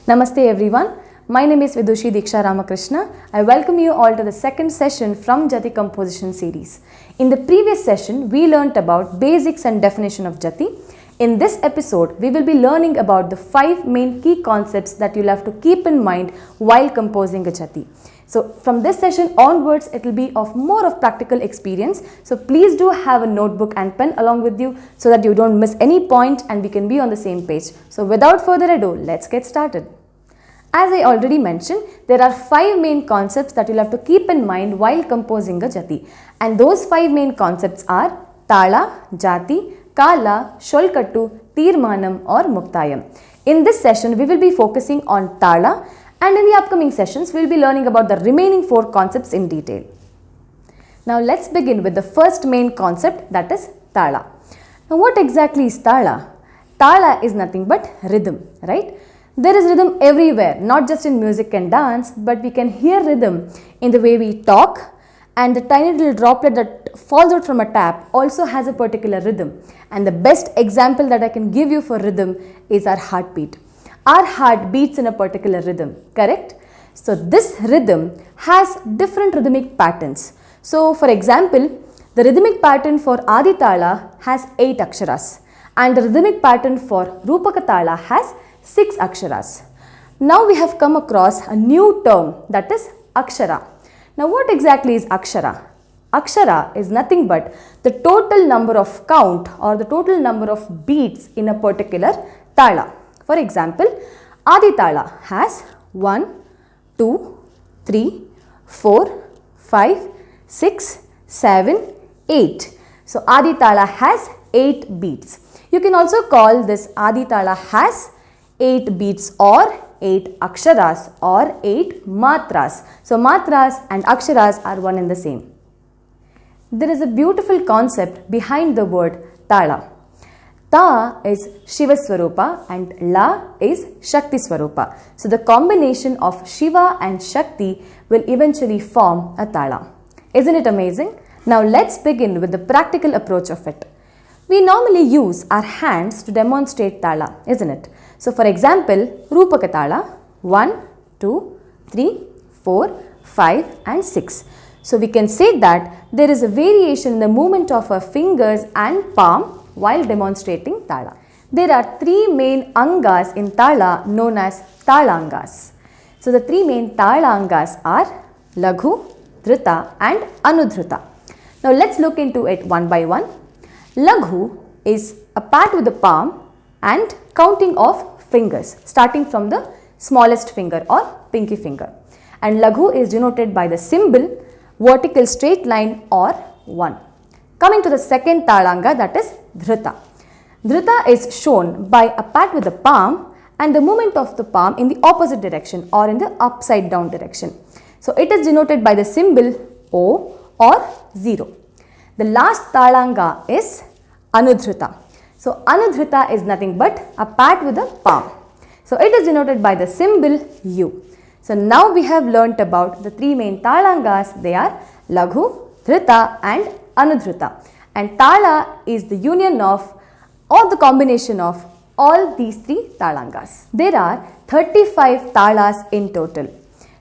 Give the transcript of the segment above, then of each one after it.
Namaste everyone. My name is Deeksha Ramakrishna. I welcome you all to the second session from Jathi Composition series. In the previous session, we learnt about basics and definition of Jathi. In this episode, we will be learning about the 5 main key concepts that you'll have to keep in mind while composing a Jathi. So from this session onwards, it will be of more of practical experience. So please do have a notebook and pen along with you so that you don't miss any point and we can be on the same page. So without further ado, let's get started. As I already mentioned, there are 5 main concepts that you'll have to keep in mind while composing a Jathi. And those 5 main concepts are Tala, Jaathi, Kaala, Sholkattu, Theermaanam or Mukhtaayam. In this session, we will be focusing on Tala, and in the upcoming sessions, we will be learning about the remaining 4 concepts in detail. Now let's begin with the first main concept, that is Tala. Now what exactly is Tala? Tala is nothing but rhythm, right? There is rhythm everywhere, not just in music and dance, but we can hear rhythm in the way we talk, and the tiny little droplet that falls out from a tap also has a particular rhythm. And the best example that I can give you for rhythm is our heartbeat. Our heart beats in a particular rhythm, correct? So this rhythm has different rhythmic patterns. So for example, the rhythmic pattern for Adi Tala has 8 Aksharas, and the rhythmic pattern for Rupaka Tala has 6 Aksharas. Now we have come across a new term, that is Akshara. Now what exactly is Akshara? Akshara is nothing but the total number of count or the total number of beats in a particular Tala. For example, Adi Tala has 1, 2, 3, 4, 5, 6, 7, 8. So Adi Tala has 8 beats. You can also call this Adi Tala has 8 beats or 8 Aksharas or 8 Maathras. So Maathras and Aksharas are one and the same. There is a beautiful concept behind the word Tala. Ta is Shiva Swarupa and La is Shakti Swarupa. So the combination of Shiva and Shakti will eventually form a Tala. Isn't it amazing? Now let's begin with the practical approach of it. We normally use our hands to demonstrate Tala, isn't it? So for example, Rupaka Tala 1, 2, 3, 4, 5 and 6. So we can say that there is a variation in the movement of our fingers and palm while demonstrating Tala. There are 3 main angas in Tala known as Talangas. So the 3 main Talangas are Laghu, Dhrita and Anudhrita. Now let's look into it one by one. Laghu is a pat with the palm and counting of fingers starting from the smallest finger or pinky finger. And Laghu is denoted by the symbol vertical straight line or 1. Coming to the second Talanga, that is Dhrita. Dhrita is shown by a pat with the palm and the movement of the palm in the opposite direction or in the upside down direction. So it is denoted by the symbol O or 0. The last Talanga is Anudhrita. So Anudhrita is nothing but a pat with the palm. So it is denoted by the symbol U. So now we have learnt about the 3 main Talangas. They are Laghu, Dhrita and Anudhrita. And Tala is the union of or the combination of all these 3 Talangas. There are 35 Talas in total.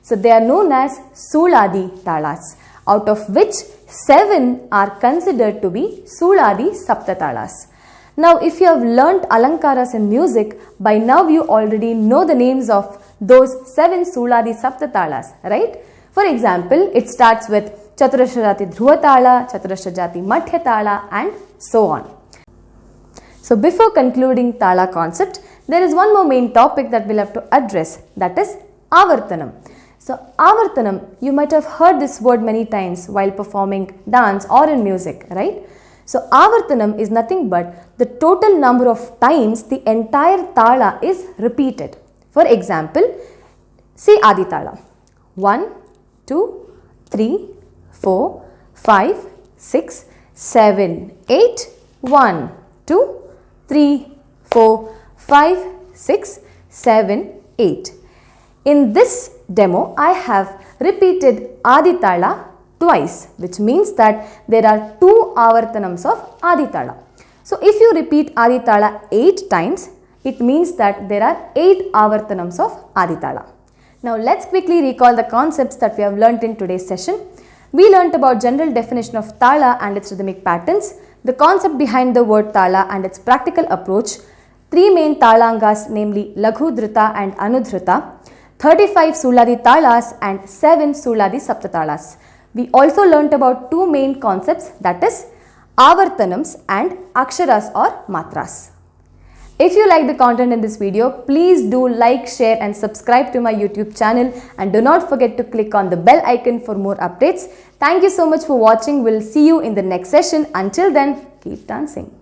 So they are known as Suladi talas, out of which 7 are considered to be Suladi sapta talas. Now if you have learnt Alankaras in music, by now you already know the names of those 7 Suladi sapta talas, right? For example, it starts with Chaturashra Jati Dhruva Tala, Chaturashra Jati Madhya Tala and so on. So before concluding Tala concept, there is one more main topic that we'll have to address, that is Avarthanam. So Avarthanam, you might have heard this word many times while performing dance or in music, right? So Avarthanam is nothing but the total number of times the entire Tala is repeated. For example, say Adi Tala 1, 2, 3, 4, 5, 6, 7, 8, 1, 2, 3, 4, 5, 6, 7, 8. In this demo, I have repeated Adi Tala twice, which means that there are 2 Avarthanams of Adi Tala. So if you repeat Adi Tala 8 times, it means that there are 8 Aavarthanams of Aditala. Now let's quickly recall the concepts that we have learnt in today's session. We learnt about general definition of Tala and its rhythmic patterns, the concept behind the word Tala and its practical approach, 3 main Talangas namely Laghu Dhrita and Anudhrita, 35 Suladi talas and 7 Suladi sapta talas. We also learnt about 2 main concepts, that is Aavarthanams and Aksharas or Maathras. If you like the content in this video, please do like, share and subscribe to my YouTube channel, and do not forget to click on the bell icon for more updates. Thank you so much for watching. We'll see you in the next session. Until then, keep dancing.